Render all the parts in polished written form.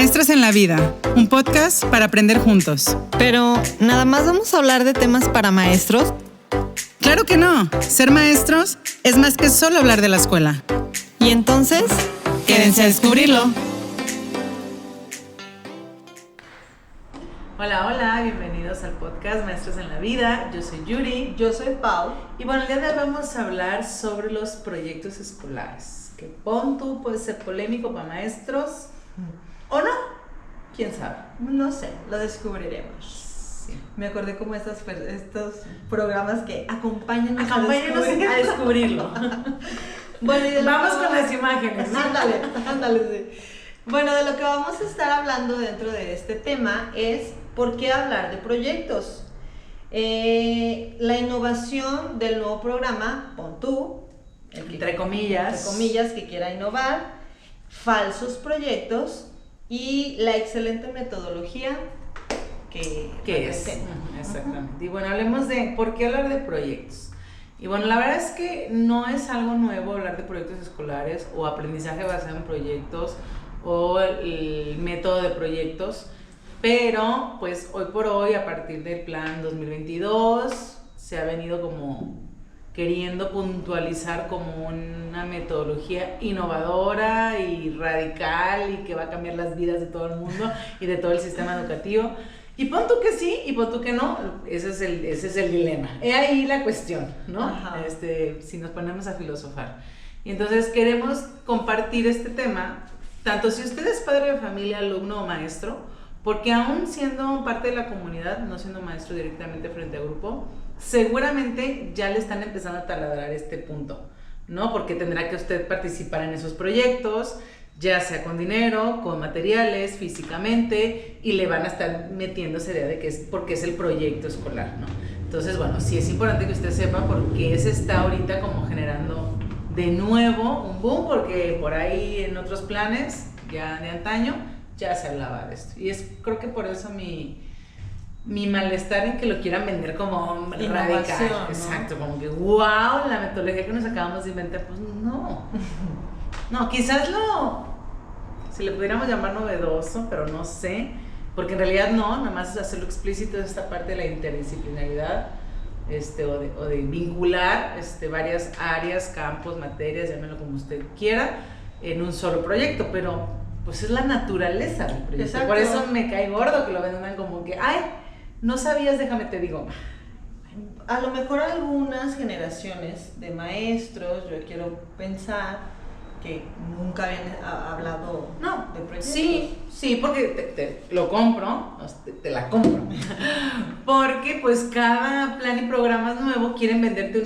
Maestros en la Vida, un podcast para aprender juntos. Pero, ¿nada más vamos a hablar de temas para maestros? ¡Claro que no! Ser maestros es más que solo hablar de la escuela. Y entonces, quédense a descubrirlo. Hola, hola, bienvenidos al podcast Maestros en la Vida. Yo soy Yuri. Yo soy Pau. Y bueno, el día de hoy vamos a hablar sobre los proyectos escolares. Que pon tú, puede ser polémico para maestros o no. ¿Quién sabe? No sé, lo descubriremos. Sí. Me acordé como estos programas que acompáñanos a descubrirlo. Bueno, y vamos con las imágenes. Ándale, sí. Bueno, de lo que vamos a estar hablando dentro de este tema es ¿por qué hablar de proyectos? La innovación del nuevo programa, pon tú, entre comillas, que quiera innovar, falsos proyectos y la excelente metodología que es. Exactamente. Y bueno, hablemos de por qué hablar de proyectos. Y bueno, la verdad es que no es algo nuevo hablar de proyectos escolares o aprendizaje basado en proyectos o el método de proyectos, pero pues hoy por hoy, a partir del plan 2022, se ha venido como queriendo puntualizar como una metodología innovadora y radical y que va a cambiar las vidas de todo el mundo y de todo el sistema educativo. Y pon tú que sí y pon tú que no, ese es el dilema. He ahí la cuestión, ¿no? Si nos ponemos a filosofar. Y entonces queremos compartir este tema, tanto si usted es padre de familia, alumno o maestro, porque aún siendo parte de la comunidad, no siendo maestro directamente frente a grupo, seguramente ya le están empezando a taladrar este punto, ¿no? Porque tendrá que usted participar en esos proyectos, ya sea con dinero, con materiales, físicamente, y le van a estar metiendo esa idea de que es porque es el proyecto escolar, ¿no? Entonces, bueno, sí es importante que usted sepa por qué se está ahorita como generando de nuevo un boom, porque por ahí en otros planes, ya de antaño, ya se hablaba de esto. Y creo que por eso mi malestar en que lo quieran vender como radical, ¿no? Exacto, como que wow, la metodología que nos acabamos de inventar, pues no, quizás si le pudiéramos llamar novedoso, pero no sé, porque en realidad no, nada más es hacerlo explícito de esta parte de la interdisciplinaridad, o de vincular varias áreas, campos, materias, llámenlo como usted quiera, en un solo proyecto, pero pues es la naturaleza del proyecto. Exacto. Por eso me cae gordo que lo vendan como que, ay, no sabías, déjame te digo. A lo mejor algunas generaciones de maestros, yo quiero pensar que nunca habían hablado de proyectos. Sí, porque te lo compro, te la compro. Porque pues cada plan y programa nuevo quieren venderte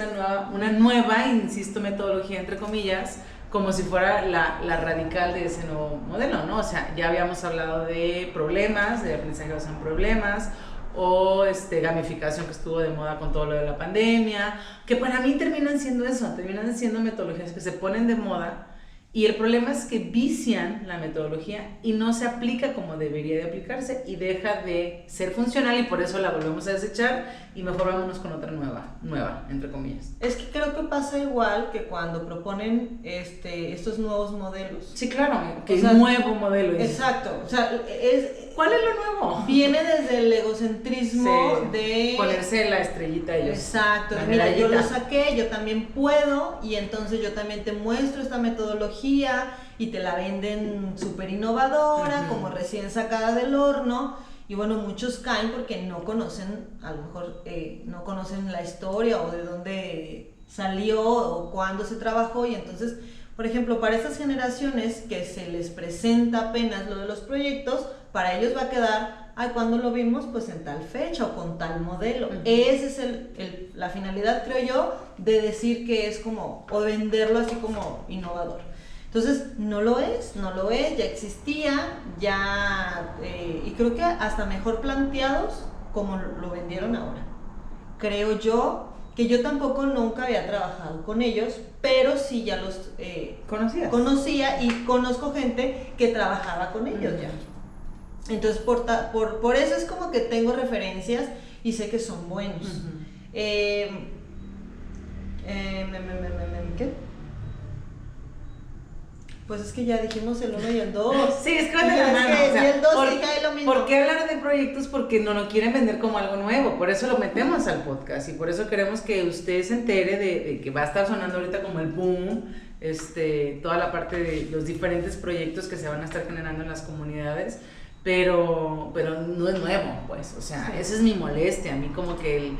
una nueva, insisto, metodología entre comillas, como si fuera la radical de ese nuevo modelo, ¿no? O sea, ya habíamos hablado de problemas, de aprendizaje basado en problemas, o gamificación que estuvo de moda con todo lo de la pandemia, que para mí terminan siendo metodologías que se ponen de moda, y el problema es que vician la metodología y no se aplica como debería de aplicarse y deja de ser funcional, y por eso la volvemos a desechar y mejor vámonos con otra nueva, entre comillas. Es que creo que pasa igual que cuando proponen estos nuevos modelos. Sí, claro, que es un nuevo modelo. Exacto, o sea, ¿cuál es lo nuevo? Viene desde el egocentrismo de ponerse la estrellita ellos. Exacto, mira, yo lo saqué, yo también puedo, y entonces yo también te muestro esta metodología y te la venden súper innovadora, como recién sacada del horno. Y bueno, muchos caen porque no conocen, a lo mejor no conocen la historia o de dónde salió o cuándo se trabajó, y entonces, por ejemplo, para estas generaciones que se les presenta apenas lo de los proyectos, para ellos va a quedar, ¿cuándo lo vimos? Pues en tal fecha o con tal modelo. Esa es la finalidad, creo yo, de decir que es como, o venderlo así como innovador. Entonces, no lo es, ya existía, y creo que hasta mejor planteados como lo vendieron ahora. Creo yo que yo tampoco nunca había trabajado con ellos, pero sí ya los conocía y conozco gente que trabajaba con ellos ya. Entonces, por eso es como que tengo referencias y sé que son buenos. ¿Qué? Pues es que ya dijimos el 1 y el 2. Sí, es que van de la mano. Y O sea, el 2 sí cae lo mismo. ¿por qué hablar de proyectos? Porque no lo quieren vender como algo nuevo. Por eso lo metemos al podcast y por eso queremos que usted se entere de que va a estar sonando ahorita como el boom, toda la parte de los diferentes proyectos que se van a estar generando en las comunidades. Pero no es nuevo, pues. O sea, esa es mi molestia. A mí como que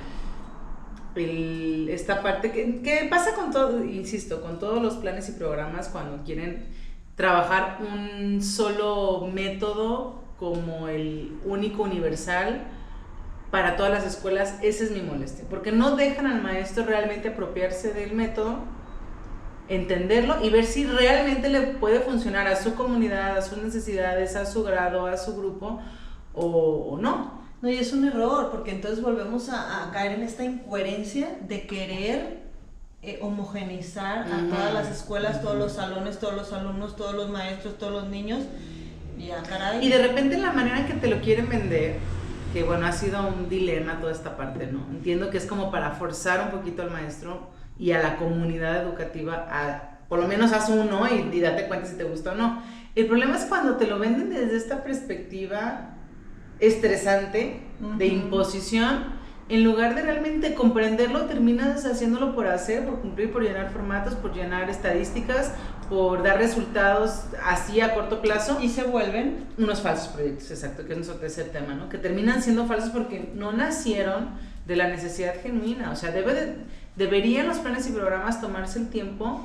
esta parte que pasa con todo, insisto, con todos los planes y programas cuando quieren trabajar un solo método como el único universal para todas las escuelas. Esa es mi molestia, porque no dejan al maestro realmente apropiarse del método, entenderlo y ver si realmente le puede funcionar a su comunidad, a sus necesidades, a su grado, a su grupo o no. No, y es un error, porque entonces volvemos a caer en esta incoherencia de querer homogeneizar a todas las escuelas, todos los salones, todos los alumnos, todos los maestros, todos los niños. Caray. Y de repente la manera en que te lo quieren vender, que bueno, ha sido un dilema toda esta parte, ¿no? Entiendo que es como para forzar un poquito al maestro y a la comunidad educativa a, por lo menos haz uno y date cuenta si te gusta o no. El problema es cuando te lo venden desde esta perspectiva estresante, de imposición, en lugar de realmente comprenderlo, terminas haciéndolo por hacer, por cumplir, por llenar formatos, por llenar estadísticas, por dar resultados así a corto plazo. Y se vuelven unos falsos proyectos, exacto, que es nuestro tercer tema, ¿no? Que terminan siendo falsos porque no nacieron de la necesidad genuina. O sea, deberían los planes y programas tomarse el tiempo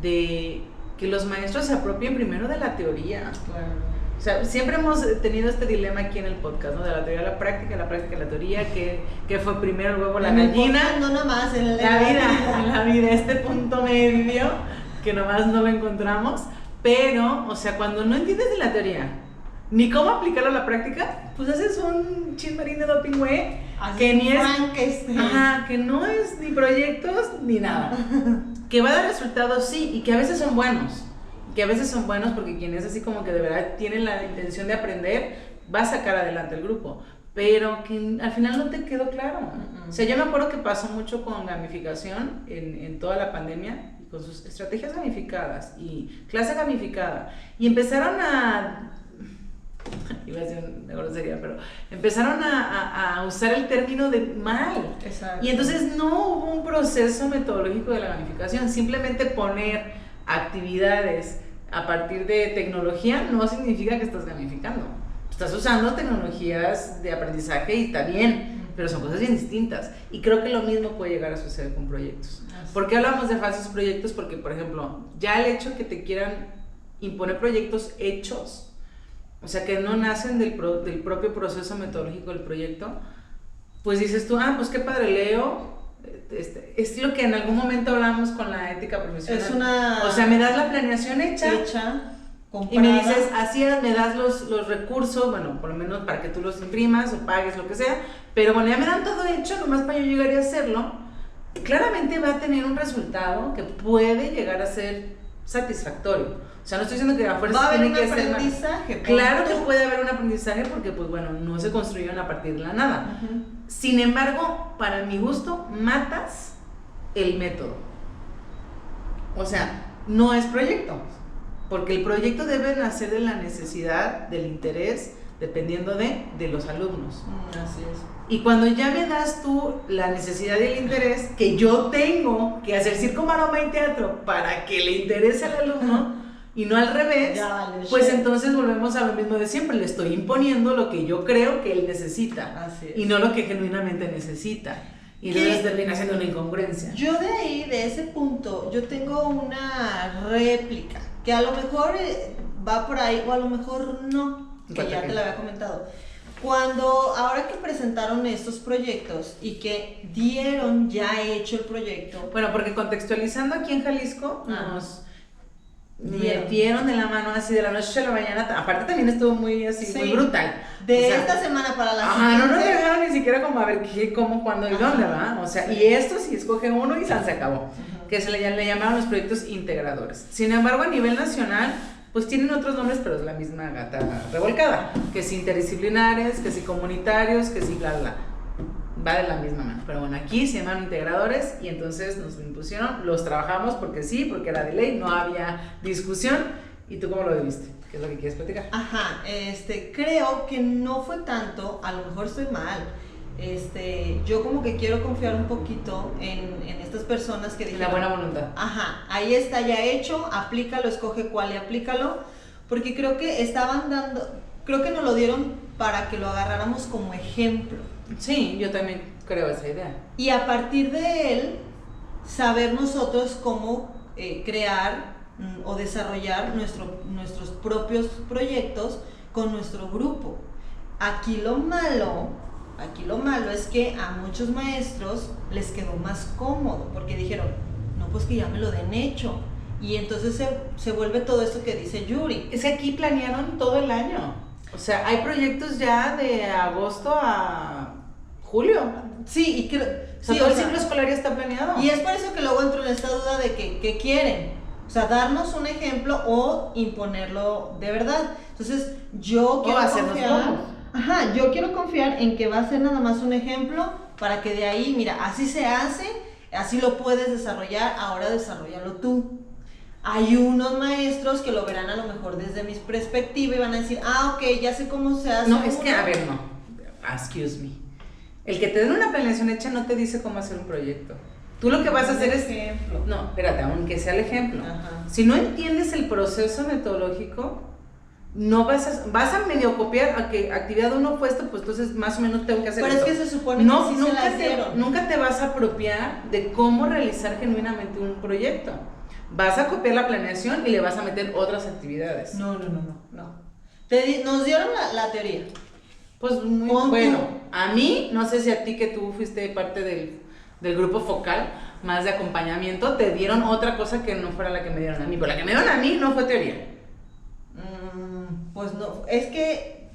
de que los maestros se apropien primero de la teoría. Claro. O sea, siempre hemos tenido este dilema aquí en el podcast, ¿no? De la teoría a la práctica, la práctica a la teoría, que fue primero el huevo o la gallina. No, nada más, en la vida, este punto medio que nomás no lo encontramos. Pero, o sea, cuando no entiendes de la teoría ni cómo aplicarlo a la práctica, pues haces un chismarín de doping, güey, que ni es, que no es ni proyectos ni nada, que va a dar resultados, sí, y que a veces son buenos. Que a veces son buenos porque quien es así como que de verdad tiene la intención de aprender, va a sacar adelante el grupo, pero que al final no te quedó claro. O sea, yo me acuerdo que pasó mucho con gamificación en toda la pandemia, con sus estrategias gamificadas y clase gamificada, y empezaron a... iba a decir una grosería, pero empezaron a usar el término de mal. Exacto. Y entonces no hubo un proceso metodológico de la gamificación, simplemente poner actividades a partir de tecnología no significa que estás gamificando. Estás usando tecnologías de aprendizaje y está bien, pero son cosas bien distintas. Y creo que lo mismo puede llegar a suceder con proyectos. ¿Por qué hablamos de falsos proyectos? Porque, por ejemplo, ya el hecho que te quieran imponer proyectos hechos, o sea, que no nacen del propio proceso metodológico del proyecto, pues dices tú, pues qué padre, leo. Es lo que en algún momento hablamos con la ética profesional. O sea, me das la planeación hecha comprada, y me dices, así es, me das los recursos, bueno, por lo menos para que tú los imprimas o pagues, lo que sea, pero bueno, ya me dan todo hecho, nomás para yo llegar a hacerlo. Claramente va a tener un resultado que puede llegar a ser satisfactorio. O sea, no estoy diciendo que a fuerza tiene que ser... ¿Va a haber un aprendizaje? Claro que puede haber un aprendizaje porque, pues bueno, no se construyeron a partir de la nada. Sin embargo, para mi gusto, matas el método. O sea, no es proyecto. Porque el proyecto debe nacer de la necesidad, del interés, dependiendo de los alumnos. Así es. Y cuando ya me das tú la necesidad y el interés, que yo tengo que hacer circo, maroma y teatro para que le interese al alumno, y no al revés, pues entonces volvemos a lo mismo de siempre. Le estoy imponiendo lo que yo creo que él necesita y no lo que genuinamente necesita. Y entonces termina siendo una incongruencia. Yo de ahí, de ese punto, yo tengo una réplica que a lo mejor va por ahí o a lo mejor no, que ya te la había comentado. Ahora que presentaron estos proyectos y que dieron ya hecho el proyecto. Bueno, porque contextualizando, aquí en Jalisco nos metieron de la mano así de la noche a la mañana. Aparte también estuvo muy así, muy brutal. De esta semana para la siguiente. No nos dejaron ni siquiera como a ver qué, cómo, cuándo y dónde, ¿verdad? O sea, y esto sí escoge uno y se acabó. Que se le llamaron los proyectos integradores. Sin embargo, a nivel nacional, pues tienen otros nombres, pero es la misma gata revolcada. Que si interdisciplinares, que si comunitarios, que si bla, bla. va de la misma mano. Pero bueno, aquí se llaman integradores y entonces nos impusieron, los trabajamos porque sí, porque era de ley, no había discusión. ¿Y tú cómo lo viviste? ¿Qué es lo que quieres platicar? Ajá, creo que no fue tanto, a lo mejor estoy mal. Yo como que quiero confiar un poquito en estas personas que dijeron, la buena voluntad. Ajá, ahí está ya hecho, aplícalo, escoge cuál y aplícalo, porque creo que creo que nos lo dieron para que lo agarráramos como ejemplo. Sí, yo también creo esa idea. Y a partir de él, saber nosotros cómo crear o desarrollar nuestros propios proyectos con nuestro grupo. Aquí lo malo es que a muchos maestros les quedó más cómodo, porque dijeron, no, pues que ya me lo den hecho. Y entonces se vuelve todo esto que dice Yuri. Es que aquí planearon todo el año. O sea, hay proyectos ya de agosto a julio. Sí, y creo... O sea, todo el ciclo escolar ya está planeado. Y es por eso que luego entro en esta duda de que quieren. O sea, darnos un ejemplo o imponerlo de verdad. Entonces, yo quiero yo quiero confiar en que va a ser nada más un ejemplo para que de ahí, mira, así se hace, así lo puedes desarrollar, ahora desarrollalo tú. Hay unos maestros que lo verán a lo mejor desde mi perspectiva y van a decir, ok, ya sé cómo se hace. No, es que, a ver, no. Excuse me. El que te den una planeación hecha no te dice cómo hacer un proyecto. Tú lo que vas a hacer es... ejemplo. No, espérate, aunque sea el ejemplo. Ajá. Si no entiendes el proceso metodológico, no vas a medio copiar a que actividad 1 fue esto, pues entonces más o menos tengo que hacer Pero esto. es que se supone que sí se las dieron. Nunca te vas a apropiar de cómo realizar genuinamente un proyecto. Vas a copiar la planeación y le vas a meter otras actividades. No. Nos dieron la teoría. Pues muy bueno. A mí, no sé si a ti que tú fuiste parte del grupo focal, más de acompañamiento, te dieron otra cosa que no fuera la que me dieron a mí. Pero la que me dieron a mí no fue teoría. Pues no, es que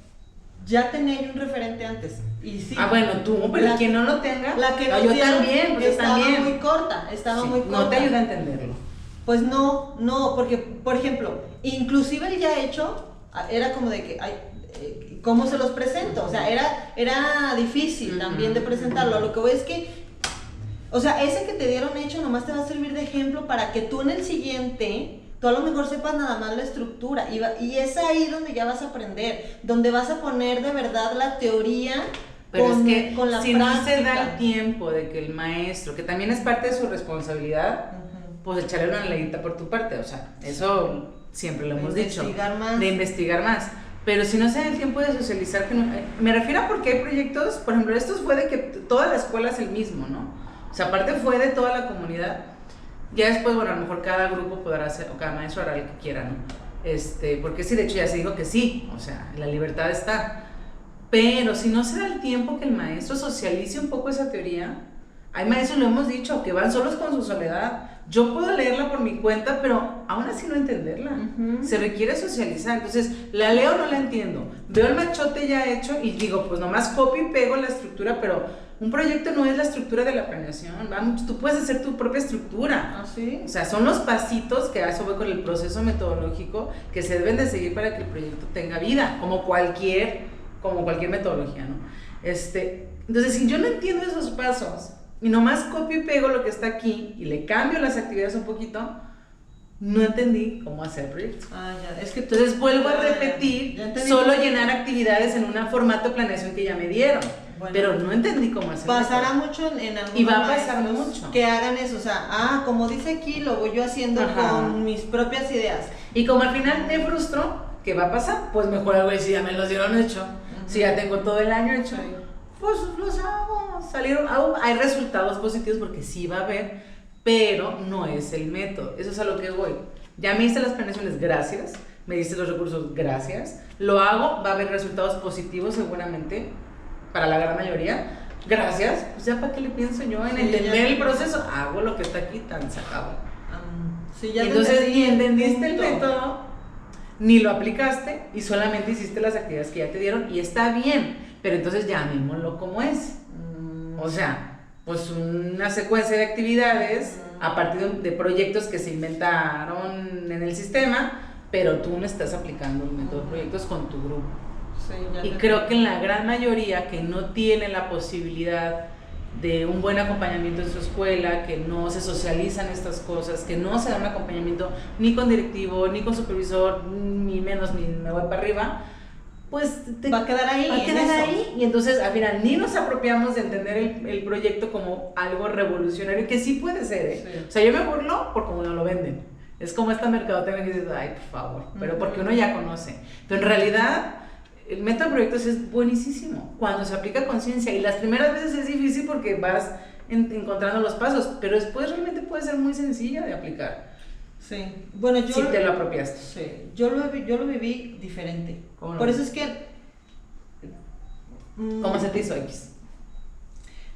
ya tenía yo un referente antes. Y sí. Bueno, tú, pero quien no lo tenga. La que yo también, pues estaba también. muy corta, muy corta. No te ayuda a entenderlo. Pues no, porque, por ejemplo, inclusive el ya hecho, era como de que, ¿cómo se los presento? O sea, era difícil también de presentarlo. Lo que voy es que, o sea, ese que te dieron hecho nomás te va a servir de ejemplo para que tú en el siguiente, tú a lo mejor sepas nada más la estructura. Y es ahí donde ya vas a aprender, donde vas a poner de verdad la teoría. Pero es que con la si práctica. no se da el tiempo de que el maestro, que también es parte de su responsabilidad, pues echarle una leidita por tu parte, o sea, eso siempre lo hemos dicho. De investigar más. Pero si no se da el tiempo de socializar, me refiero a porque hay proyectos, por ejemplo, estos fue de que toda la escuela es el mismo, ¿no? O sea, aparte fue de toda la comunidad. Ya después, bueno, a lo mejor cada grupo podrá hacer, o cada maestro hará lo que quiera, ¿no? Porque sí, de hecho ya se dijo que sí, o sea, la libertad está. Pero si no se da el tiempo que el maestro socialice un poco esa teoría, hay maestros, lo hemos dicho, que van solos con su soledad. Yo puedo leerla por mi cuenta, pero aún así no entenderla. Se requiere socializar. Entonces, la leo, no la entiendo. Veo el machote ya hecho y digo, pues nomás copio y pego la estructura, pero un proyecto no es la estructura de la planeación. Vamos, tú puedes hacer tu propia estructura. ¿Ah, sí? O sea, son los pasitos que a eso voy con el proceso metodológico que se deben de seguir para que el proyecto tenga vida, como cualquier metodología, ¿no? Entonces, si yo no entiendo esos pasos y nomás copio y pego lo que está aquí y le cambio las actividades un poquito, no entendí cómo hacer el proyecto. Ya, es que entonces vuelvo a repetir, solo llenar actividades en un formato de planeación que ya me dieron. Bueno, pero no entendí cómo hacerlo. Pasará mucho en algunos y va a pasar mucho que hagan eso, o sea, como dice aquí, lo voy yo haciendo con mis propias ideas. Y como al final me frustro, ¿qué va a pasar? Pues mejor algo, si ya me los dieron hecho, si ya tengo todo el año hecho, pues los hago, hay resultados positivos porque sí va a haber, pero no es el método. Eso es a lo que voy. Ya me hice las planeaciones, gracias, me diste los recursos, gracias, lo hago, va a haber resultados positivos seguramente para la gran mayoría, gracias, pues ya para qué le pienso yo en entender el proceso, hago lo que está aquí, tan se acabó. Entonces ni entendiste el método, ni lo aplicaste y solamente hiciste las actividades que ya te dieron y está bien, pero entonces llamémoslo como es. O sea, pues una secuencia de actividades a partir de proyectos que se inventaron en el sistema, pero tú no estás aplicando el método de proyectos con tu grupo. Y creo que en la gran mayoría que no tiene la posibilidad de un buen acompañamiento en su escuela, que no se socializan estas cosas, que no se da un acompañamiento ni con directivo, ni con supervisor, ni menos, ni me voy para arriba, pues va a quedar ahí. Va a quedar ahí. Y entonces al final ni nos apropiamos de entender el proyecto como algo revolucionario, que sí puede ser, ¿eh? Sí. O sea, yo me burlo por cómo no lo venden. Es como esta mercadotecnia que dices, ay, por favor, pero porque uno ya conoce. Pero en realidad el método de proyectos es buenísimo cuando se aplica con ciencia, y las primeras veces es difícil porque vas encontrando los pasos, pero después realmente puede ser muy sencilla de aplicar. Sí. Bueno, yo... Si te lo apropiaste. Sí. Yo lo viví diferente. ¿Cómo no? Por eso es que... ¿Cómo se te hizo X?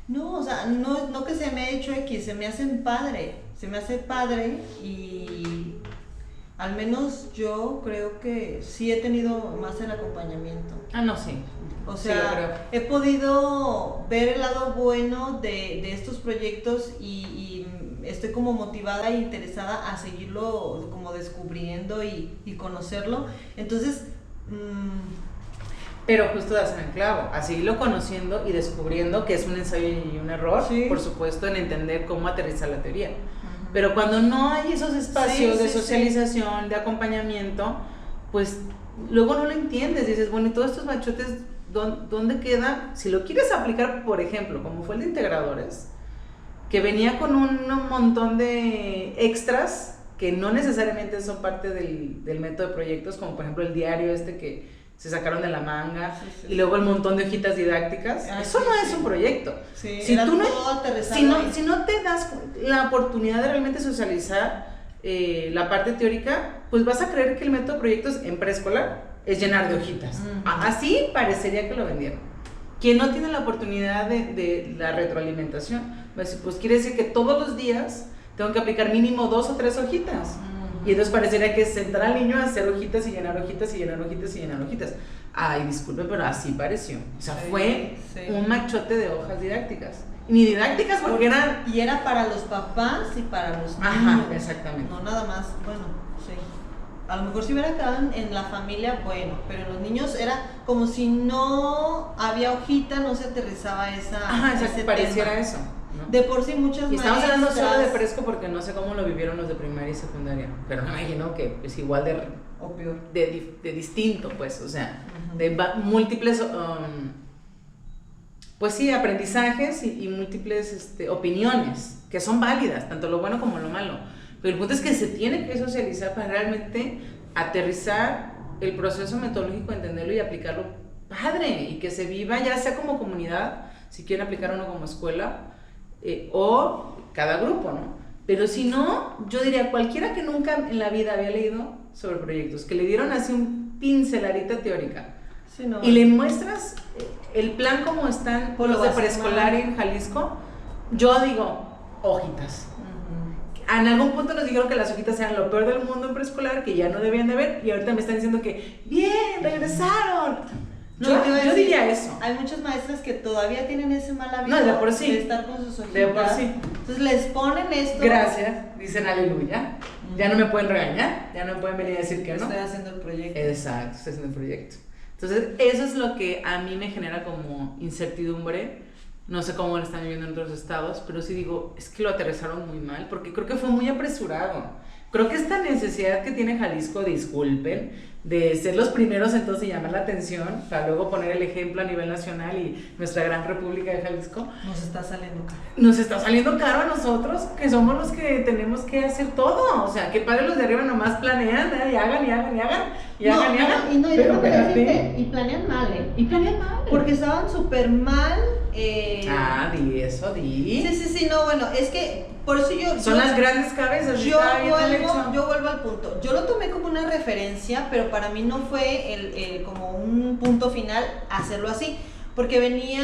No, o sea, no que se me ha hecho X, se me hacen padre. Se me hace padre y al menos yo creo que sí he tenido más el acompañamiento. Ah, no, sí. O Sí, lo sea, creo. he podido ver el lado bueno de estos proyectos y estoy como motivada e interesada a seguirlo como descubriendo y conocerlo. Entonces... Pero justo das en el clavo, a seguirlo conociendo y descubriendo que es un ensayo y un error, Sí. por supuesto, en entender cómo aterrizar la teoría. Pero cuando no hay esos espacios Sí, de sí, socialización, de acompañamiento, pues luego no lo entiendes. Dices, bueno, ¿y todos estos machotes dónde queda? Si lo quieres aplicar, por ejemplo, como fue el de integradores, que venía con un montón de extras que no necesariamente son parte del método de proyectos, como por ejemplo el diario que se sacaron de la manga, Sí. y luego el montón de hojitas didácticas. Eso Sí, no sí. es un proyecto. Sí, Si era tú no, todo aterrizado ahí. si no te das la oportunidad de realmente socializar la parte teórica, pues vas a creer que el método de proyectos en preescolar es llenar de hojitas. Así parecería que lo vendieron. Quien no tiene la oportunidad de la retroalimentación, pues quiere decir que todos los días tengo que aplicar mínimo 2 o 3 hojitas. Y entonces parecería que es sentar al niño a hacer hojitas y llenar hojitas y llenar hojitas y llenar hojitas. Ay, disculpe, pero así pareció. O sea, fue un machote de hojas didácticas. Y ni didácticas porque eran... Y era para los papás y para los niños. Ajá, exactamente. No nada más, bueno, sí. A lo mejor si hubiera quedado en la familia, bueno, pero en los niños era como si no había hojita, no se aterrizaba Ajá, exacto, ese pareciera tema. eso, ¿no? De por sí muchas Y estamos hablando solo de maestras- fresco porque no sé cómo lo vivieron los de primaria y secundaria, pero me imagino que es igual o peor. de distinto, pues, o sea, Ujú. de múltiples, pues sí, aprendizajes y múltiples opiniones, que son válidas, tanto lo bueno como lo malo, pero el punto es que se tiene que socializar para realmente aterrizar el proceso metodológico, entenderlo y aplicarlo padre, y que se viva ya sea como comunidad, si quieren aplicar uno como escuela, o cada grupo, ¿no? Pero si no, yo diría, cualquiera que nunca en la vida había leído sobre proyectos, que le dieron así un pinceladita teórica, Sí, no. y le muestras el plan como están Pues lo los de vas a preescolar armar. en Jalisco, yo digo, hojitas. Ujú. En algún punto nos dijeron que las hojitas eran lo peor del mundo en preescolar, que ya no debían de ver, y ahorita me están diciendo que, bien, regresaron. No, te iba a yo decir, diría eso. Hay muchas maestras que todavía tienen ese mal hábito No, de por sí. de estar con sus hojitas. De por sí. Entonces les ponen esto. Gracias, dicen aleluya. Ya no me pueden regañar, ya no me pueden venir a decir que no. Estoy haciendo el proyecto. Exacto, estoy haciendo el proyecto. Entonces, eso es lo que a mí me genera como incertidumbre. No sé cómo lo están viviendo en otros estados, pero sí digo, es que lo aterrizaron muy mal, porque creo que fue muy apresurado. Creo que esta necesidad que tiene Jalisco, disculpen, de ser los primeros entonces y llamar la atención, para luego poner el ejemplo a nivel nacional y nuestra gran república de Jalisco, Nos está saliendo caro. nos está saliendo caro a nosotros, que somos los que tenemos que hacer todo. O sea, que padre los de arriba nomás planean, y hagan, y hagan, y hagan, y hagan, y hagan. Y no, y Pero déjame espérate. decirte, y planean mal, ¿eh? Y planean mal. Porque estaban súper mal. Di eso, di. Sí, no, bueno, es que por eso Son las grandes cabezas. yo está bien mal hecho. vuelvo al punto. Yo lo tomé como una referencia, pero para mí no fue como un punto final hacerlo así, porque venía,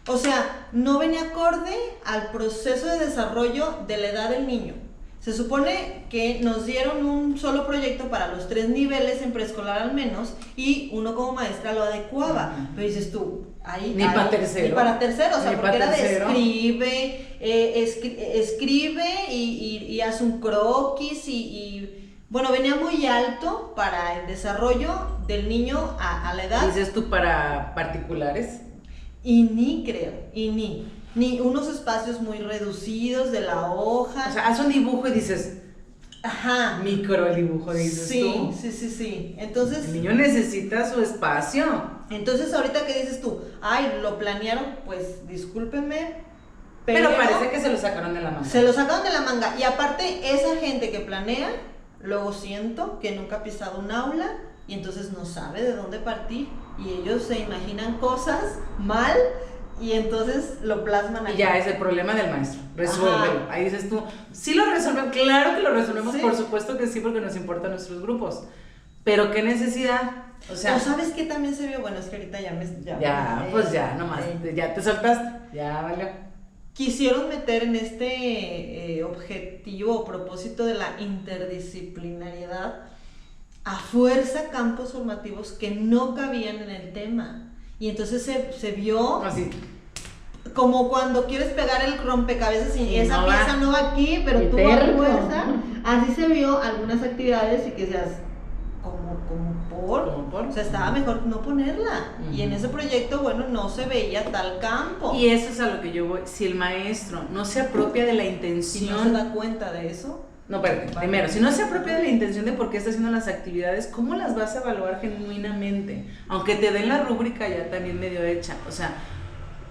o sea, no venía acorde al proceso de desarrollo de la edad del niño. Se supone que nos dieron un solo proyecto para los 3 niveles en preescolar al menos, y uno como maestra lo adecuaba. Ujú. Pero dices tú, Ni para tercero. Ni para tercero, o sea, Ni porque para era de tercero. escribe y haz un croquis y bueno, venía muy alto para el desarrollo del niño a la edad. Dices tú para particulares. Y ni creo, ni unos espacios muy reducidos de la hoja. O sea, haz un dibujo y dices, ajá. micro el dibujo, dices tú. Sí. Entonces, el niño necesita su espacio. Entonces, ahorita que dices tú, ay, lo planearon, pues discúlpenme. Pero parece que se lo sacaron de la manga. Se lo sacaron de la manga. Y aparte, esa gente que planea, luego siento que nunca ha pisado un aula y entonces no sabe de dónde partir. Y ellos se imaginan cosas mal y entonces lo plasman aquí. Y ya es el problema del maestro. Resuélvelo. Ahí dices tú, sí lo resolvemos, claro que lo resolvemos, sí. Por supuesto que sí, porque nos importan nuestros grupos. Pero qué necesidad. O sea, ¿o sabes qué también se vio? Bueno, es que ahorita ya nomás, ya te soltaste, ya valió. Quisieron meter en este objetivo o propósito de la interdisciplinariedad a fuerza campos formativos que no cabían en el tema. Y entonces se vio así, como cuando quieres pegar el rompecabezas y esa no pieza no va aquí, pero tú a fuerza. Así se vio algunas actividades y que seas como por. O sea, estaba mejor no ponerla. Y en ese proyecto, bueno, no se veía tal campo. Y eso es a lo que yo voy. Si el maestro no se apropia de la intención. Si no se da cuenta de eso. No, espérate. Primero, si no se apropia de la intención de por qué está haciendo las actividades, ¿cómo las vas a evaluar genuinamente? Aunque te den la rúbrica ya también medio hecha. O sea,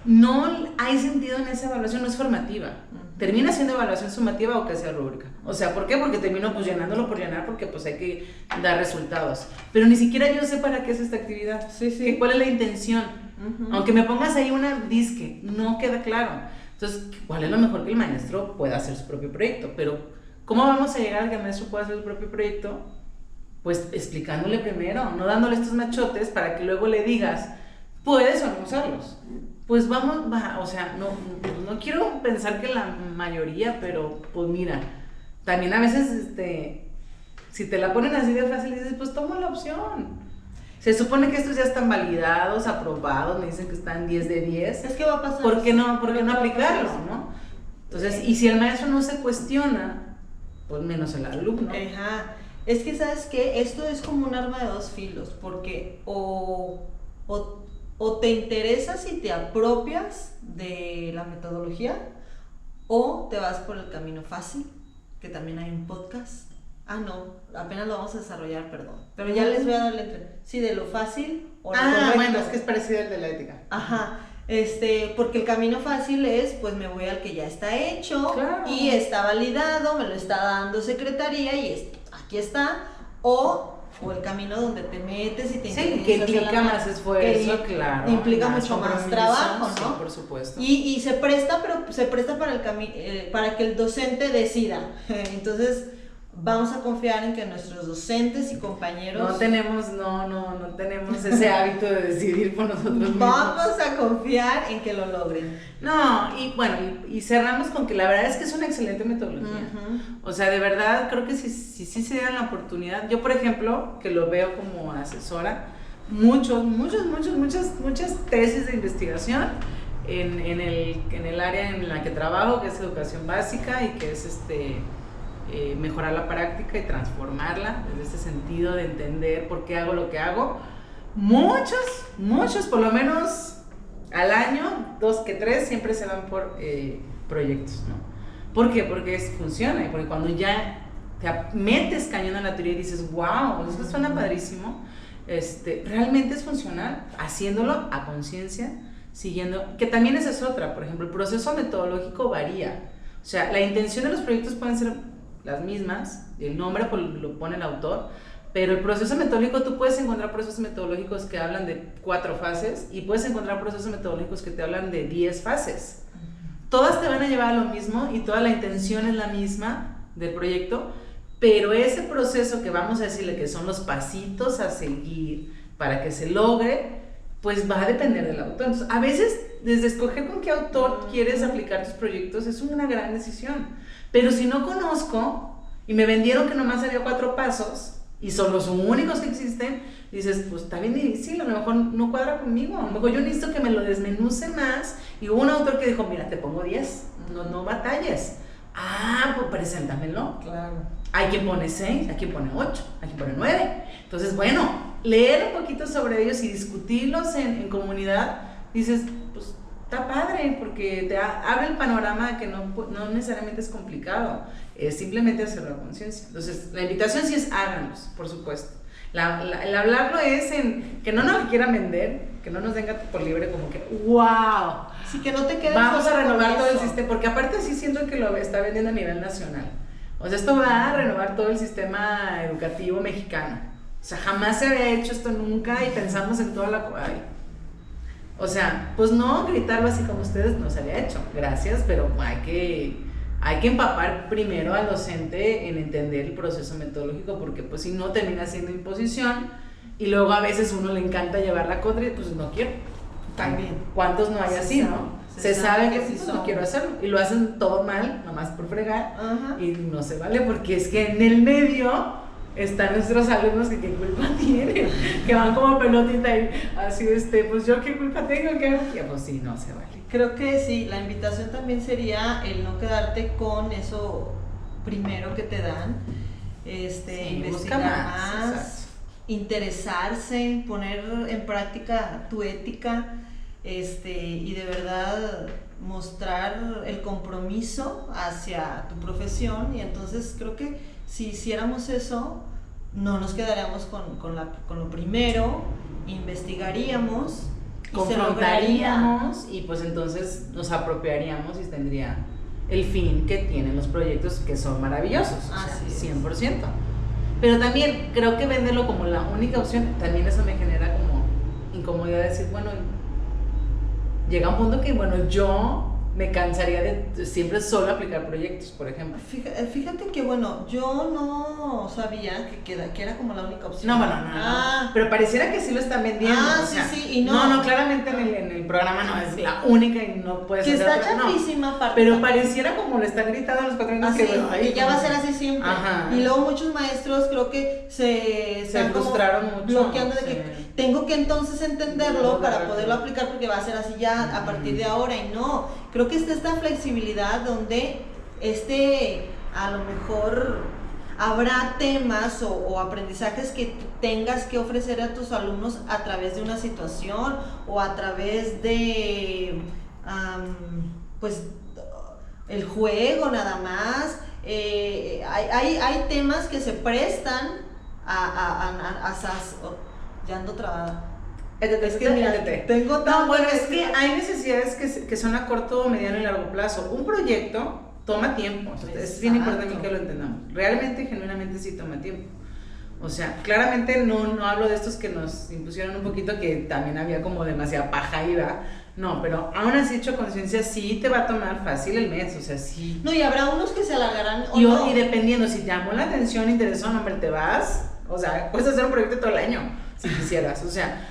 no hay sentido en esa evaluación, no es formativa. Termina siendo evaluación sumativa o que sea rúbrica. O sea, ¿por qué? Porque termino pues llenándolo por llenar, porque pues hay que dar resultados. Pero ni siquiera yo sé para qué es esta actividad. Sí. ¿Cuál es la intención? Aunque me pongas ahí una disque, no queda claro. Entonces, ¿cuál es lo mejor que el maestro pueda hacer su propio proyecto? Pero, ¿cómo vamos a llegar a que el maestro pueda hacer su propio proyecto? Pues explicándole primero, no dándole estos machotes para que luego le digas, ¿puedes o no usarlos? Pues o sea, no quiero pensar que la mayoría, pero pues mira, también a veces, si te la ponen así de fácil, dices, pues toma la opción. Se supone que estos ya están validados, aprobados, me dicen que están 10 de 10. Es que va a pasar. ¿Por qué no aplicarlo, no? Entonces, y si el maestro no se cuestiona, pues menos el alumno. Ajá. Es que, ¿sabes qué? Esto es como un arma de dos filos, porque o te interesas y te apropias de la metodología, o te vas por el camino fácil, que también hay un podcast. No, apenas lo vamos a desarrollar, perdón. Pero ya les voy a dar la sí, de lo fácil o lo correcto. Bueno, es que es parecido al de la ética. Ajá. Porque el camino fácil es, pues me voy al que ya está hecho, claro, y está validado, me lo está dando secretaría y aquí está, o el camino donde te metes y te que implica más esfuerzo, claro, implica mucho más trabajo, ¿no? Sí, por supuesto. Y se presta, pero se presta para que el docente decida. Entonces, vamos a confiar en que nuestros docentes y compañeros... No tenemos ese hábito de decidir por nosotros mismos. Vamos a confiar en que lo logren. No, y bueno, y cerramos con que la verdad es que es una excelente metodología. O sea, de verdad, creo que si se dieran la oportunidad, yo por ejemplo, que lo veo como asesora, muchas tesis de investigación en el área en la que trabajo, que es educación básica y que es mejorar la práctica y transformarla desde ese sentido de entender por qué hago lo que hago. Muchos, por lo menos al año, 2 que 3, siempre se van por proyectos, ¿no? ¿Por qué? Porque funciona, y porque cuando ya te metes cañón en la teoría y dices, wow, eso suena padrísimo, realmente es funcional, haciéndolo a conciencia, siguiendo, que también esa es otra, por ejemplo, el proceso metodológico varía, o sea, la intención de los proyectos pueden ser las mismas, el nombre pues, lo pone el autor, pero el proceso metodológico, tú puedes encontrar procesos metodológicos que hablan de 4 fases y puedes encontrar procesos metodológicos que te hablan de 10 fases. Todas te van a llevar a lo mismo y toda la intención es la misma del proyecto, pero ese proceso que vamos a decirle que son los pasitos a seguir para que se logre, pues va a depender del autor. Entonces, a veces, desde escoger con qué autor quieres aplicar tus proyectos es una gran decisión. Pero si no conozco y me vendieron que nomás había 4 pasos y son los únicos que existen, dices, pues está bien difícil, a lo mejor no cuadra conmigo, a lo mejor yo necesito que me lo desmenuce más. Y hubo un autor que dijo, mira, te pongo 10, no batalles. Pues preséntamelo. Claro. Hay quien pone 6, hay quien pone 8, hay quien pone 9. Entonces, bueno, leer un poquito sobre ellos y discutirlos en comunidad, dices, pues está padre, porque te abre el panorama de que no necesariamente es complicado, es simplemente hacerlo a conciencia. Entonces, la invitación sí es háganlos, por supuesto. El hablarlo es en que no nos lo quieran vender, que no nos den gato por libre, como que ¡wow! Sí, que no te quedes vamos a renovar todo el eso. sistema, porque aparte sí siento que lo está vendiendo a nivel nacional. O sea, esto va a renovar todo el sistema educativo mexicano. O sea, jamás se había hecho esto nunca y pensamos en toda la... Ay. O sea, pues no gritarlo así como ustedes no se había hecho, gracias, pero hay que empapar primero al docente en entender el proceso metodológico, porque pues si no termina siendo imposición y luego a veces uno le encanta llevar la contra y pues no quiero. También. ¿Cuántos no hay así, no? Se sabe que sí pues, no quiero hacerlo y lo hacen todo mal, nomás por fregar. Ajá. Y no se vale, porque es que en el medio están nuestros alumnos que qué culpa tienen, que van como pelotita y así pues yo qué culpa tengo, que pues sí, no se vale. Creo que sí, la invitación también sería el no quedarte con eso primero que te dan, investigar más, exacto. Interesarse, poner en práctica tu ética, y de verdad mostrar el compromiso hacia tu profesión. Y entonces creo que si hiciéramos eso, no nos quedaríamos con lo primero, investigaríamos, confrontaríamos y pues entonces nos apropiaríamos y tendría el fin que tienen los proyectos, que son maravillosos, Así es. 100%. Pero también creo que venderlo como la única opción, también eso me genera como incomodidad de decir, bueno, llega un punto que, bueno, yo me cansaría de siempre solo aplicar proyectos, por ejemplo. Fíjate que, bueno, yo no sabía que era como la única opción. No, bueno, no. Pero pareciera que sí lo están vendiendo. Ah, o sea, sí, y no. No, claramente en el programa no es la única y no puedes Que hacer está otra, chafísima, no. Pero pareciera como le están gritando a los 4 años así, bueno, y ya va a ser así siempre. Ajá. Y luego muchos maestros creo que se están como frustraron mucho, bloqueando de sí. que tengo que entonces entenderlo No, para claro. poderlo aplicar porque va a ser así ya a partir de ahora. Y no, creo que está esta flexibilidad donde a lo mejor habrá temas o aprendizajes que tú tengas que ofrecer a tus alumnos a través de una situación o a través de pues el juego nada más. Hay temas que se prestan ya ando trabada. Es que mira, tengo No, bueno, es que hay necesidades que son a corto, mediano y largo plazo. Un proyecto toma tiempo, entonces es bien importante que lo entendamos. Realmente, genuinamente sí toma tiempo. O sea, claramente no hablo de estos que nos impusieron un poquito, que también había como demasiada paja y va. No, pero aún así hecho conciencia, sí te va a tomar fácil el mes, o sea, sí. No, y habrá unos que se alargarán o Y no. dependiendo, si te llamó la atención, interesó, hombre, te vas. O sea, puedes hacer un proyecto todo el año, si quisieras, o sea.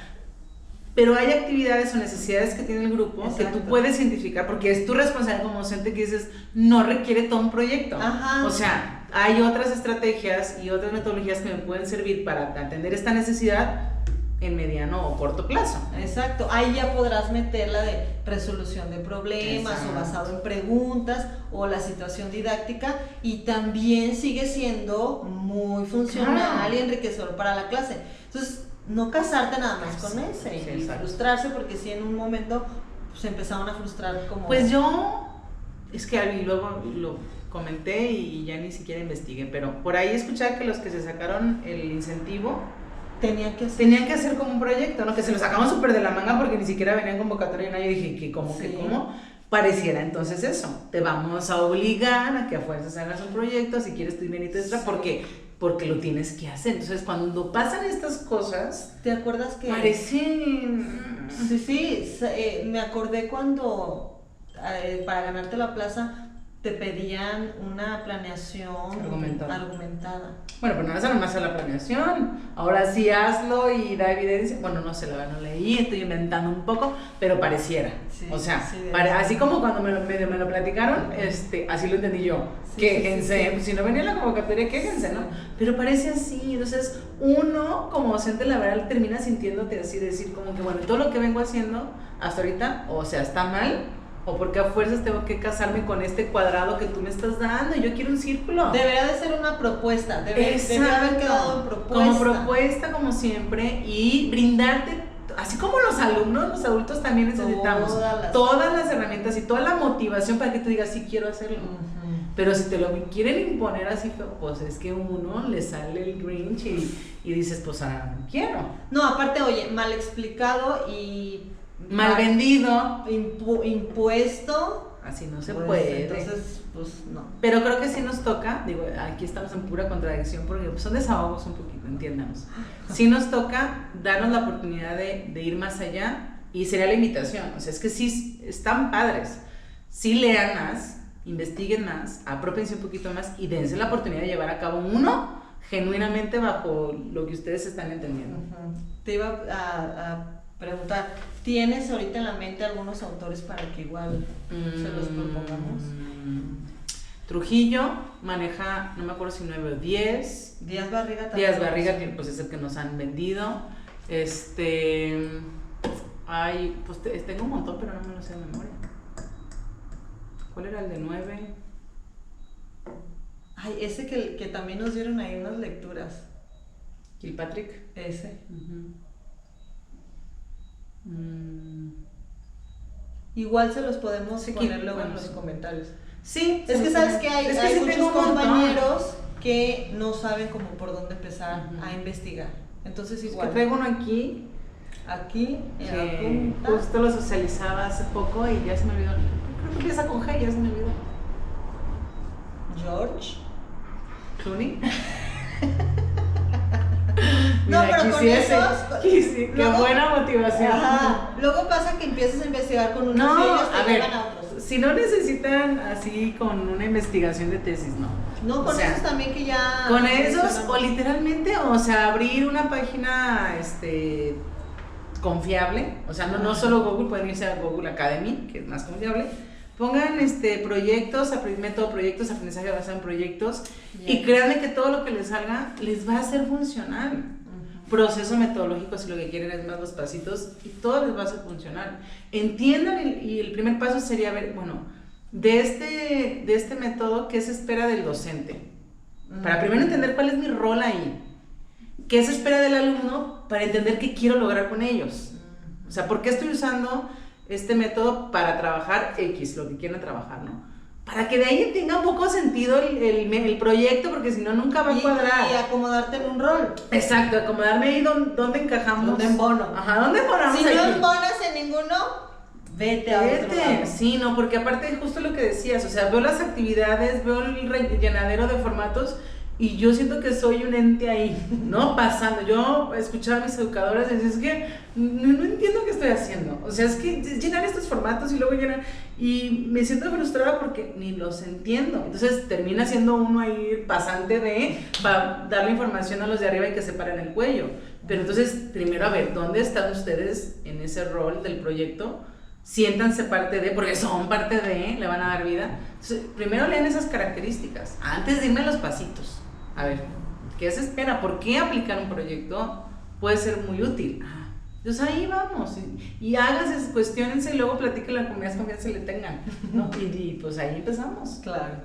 Pero hay actividades o necesidades que tiene el grupo. Exacto. Que tú puedes identificar, porque es tu responsabilidad como docente que dices, no requiere todo un proyecto. Ajá. O sea, hay otras estrategias y otras metodologías que me pueden servir para atender esta necesidad en mediano o corto plazo. Exacto, ahí ya podrás meter la de resolución de problemas. Exacto. O basado en preguntas o la situación didáctica, y también sigue siendo muy funcional y enriquecedor para la clase. Entonces, no casarte nada más con ese y frustrarse, porque si en un momento se empezaron a frustrar como... Pues yo, es que luego lo comenté y ya ni siquiera investigué, pero por ahí escuchaba que los que se sacaron el incentivo tenían que hacer como un proyecto, ¿no? Que se lo sacaban súper de la manga porque ni siquiera venían convocatoria, y yo dije, que ¿cómo? Pareciera entonces eso, te vamos a obligar a que a fuerzas hagas un proyecto, si quieres tu dinerito extra, porque lo tienes que hacer. Entonces, cuando pasan estas cosas, ¿te acuerdas que parecen... Sí, me acordé cuando para ganarte la plaza te pedían una planeación argumentada. Bueno, pero no vas a nomás hacer la planeación, ahora sí hazlo y da evidencia. Bueno, no sé, la verdad no leí, estoy inventando un poco, pero pareciera. Sí, o sea, así como cuando me lo platicaron, así lo entendí yo. Sí, quéjense, pues si no venía la convocatoria, quéjense, ¿no? Pero parece así, entonces uno como docente la verdad termina sintiéndote así, de decir como que bueno, todo lo que vengo haciendo hasta ahorita, o sea, está mal, o porque a fuerzas tengo que casarme con este cuadrado que tú me estás dando, y yo quiero un círculo. Debería de ser una propuesta, debe haber quedado en propuesta. Como propuesta, como siempre, y brindarte así como los alumnos, los adultos también necesitamos todas las herramientas y toda la motivación para que tú digas, sí quiero hacerlo. Pero si te lo quieren imponer así, pues es que uno le sale el Grinch y dices, pues no quiero. No, aparte, oye, mal explicado y... mal vendido. Impuesto. Así no se pues, puede. Entonces, pues no. Pero creo que sí nos toca, digo, aquí estamos en pura contradicción porque son desahogos un poquito, entiéndanos. Sí nos toca darnos la oportunidad de ir más allá y sería la invitación. O sea, es que sí están padres. Sí lean más, investiguen más, apropiense un poquito más y dense la oportunidad de llevar a cabo uno genuinamente bajo lo que ustedes están entendiendo. Te iba a preguntar, ¿tienes ahorita en la mente algunos autores para que igual se los propongamos? Trujillo maneja, no me acuerdo si 9 o 10. Díaz Barriga también. Díaz Barriga, que pues es el que nos han vendido. Ay, pues tengo un montón, pero no me lo sé de memoria. ¿Cuál era el de 9? Ay, ese que también nos dieron ahí unas lecturas. Kilpatrick. Ese. Igual se los podemos poner luego en los comentarios. Sí. Es que sabes que hay sí muchos compañeros que no saben cómo por dónde empezar a investigar. Entonces igual. Es que traigo uno aquí en la punta. Justo lo socializaba hace poco y ya se me olvidó. Creo que empieza con G, ya se me olvidó. George Clooney. No, mira, pero con esos... qué buena motivación. Ajá. Luego pasa que empiezas a investigar con unos no, y ellos te a ver, llevan a otros. Si no necesitan así con una investigación de tesis, no. No, con esos también que ya... Con esos, o literalmente, o sea, abrir una página confiable, o sea, no solo Google, pueden irse a Google Academy, que es más confiable. Pongan proyectos, método proyectos, aprendizaje basado en proyectos, y créanme que todo lo que les salga les va a ser funcional. Proceso metodológico, si lo que quieren es más los pasitos, y todo les va a ser funcional. Entiendan, y el primer paso sería ver, bueno, de este método, ¿qué se espera del docente? Para primero entender cuál es mi rol ahí. ¿Qué se espera del alumno? Para entender qué quiero lograr con ellos. O sea, ¿por qué estoy usando este método para trabajar X, lo que quieran trabajar, ¿no? Para que de ahí tenga un poco sentido el proyecto, porque si no, nunca va a cuadrar. Y acomodarte en un rol. Exacto, acomodarme ahí donde encajamos. ¿Dónde embono? Ajá, ¿dónde embonamos? Si no embonas en ninguno, vete a otro lado. Sí, no, porque aparte justo lo que decías, o sea, veo las actividades, veo el llenadero de formatos, y yo siento que soy un ente ahí, ¿no? Pasando. Yo escuchaba a mis educadoras y decía, es que no entiendo qué estoy haciendo. O sea, es que llenar estos formatos y luego llenar... Y me siento frustrada porque ni los entiendo. Entonces termina siendo uno ahí pasante para darle información a los de arriba y que se paren el cuello. Pero entonces, primero, a ver, ¿dónde están ustedes en ese rol del proyecto? Siéntanse parte de, porque son parte de, le van a dar vida. Entonces, primero lean esas características, antes de irme a los pasitos. A ver, ¿qué se espera? ¿Por qué aplicar un proyecto puede ser muy útil? Entonces ahí vamos, y háganse, cuestionense y luego platíquenlo con más confianza le tengan, ¿no? Y pues ahí empezamos. Claro.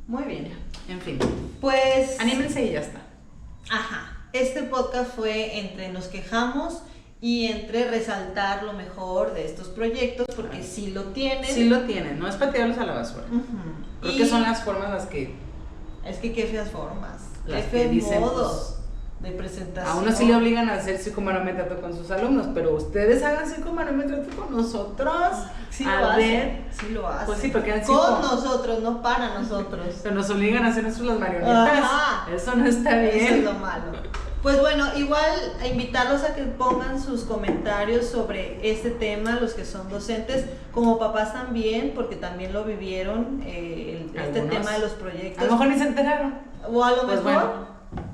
Muy bien. En fin. Pues... anímense y ya está. Ajá. Este podcast fue entre nos quejamos y entre resaltar lo mejor de estos proyectos, porque sí lo tienen. Sí lo tienen, no es para tirarlos a la basura. Creo que son las formas las que... Es que qué feas formas, las qué feos dicen, modos de presentación. A uno sí le obligan a hacer psicomarométrico con sus alumnos, pero ustedes hagan psicomarométrico con nosotros. Sí a lo ver, hacen, sí lo hacen. Pues sí, porque han con nosotros, no para nosotros. Pero nos obligan a hacer nosotros las marionetas. Ajá. Eso no está bien. Eso es lo malo. Pues bueno, igual a invitarlos a que pongan sus comentarios sobre este tema, los que son docentes, como papás también, porque también lo vivieron, este tema de los proyectos. A lo mejor ni se enteraron. O a lo pues mejor. Bueno,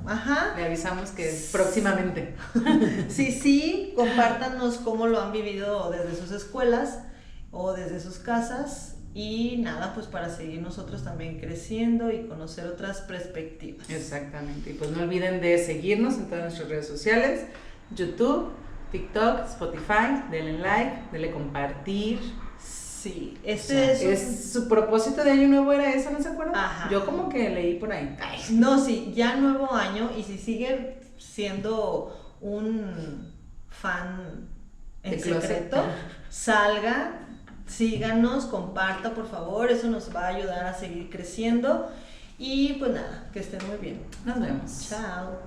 ajá. le avisamos que próximamente. Sí, compártanos cómo lo han vivido desde sus escuelas o desde sus casas. Y nada, pues para seguir nosotros también creciendo y conocer otras perspectivas. Exactamente. Y pues no olviden de seguirnos en todas nuestras redes sociales: YouTube, TikTok, Spotify. Denle like, denle compartir. Sí, es su propósito de año nuevo, era eso, ¿no se acuerdan? Ajá. Yo como que leí por ahí. Ay. No, sí, ya nuevo año, y si sigue siendo un fan en De closet. secreto, salga, síganos, comparta por favor, eso nos va a ayudar a seguir creciendo y pues nada, que estén muy bien. Nos vemos. Chao.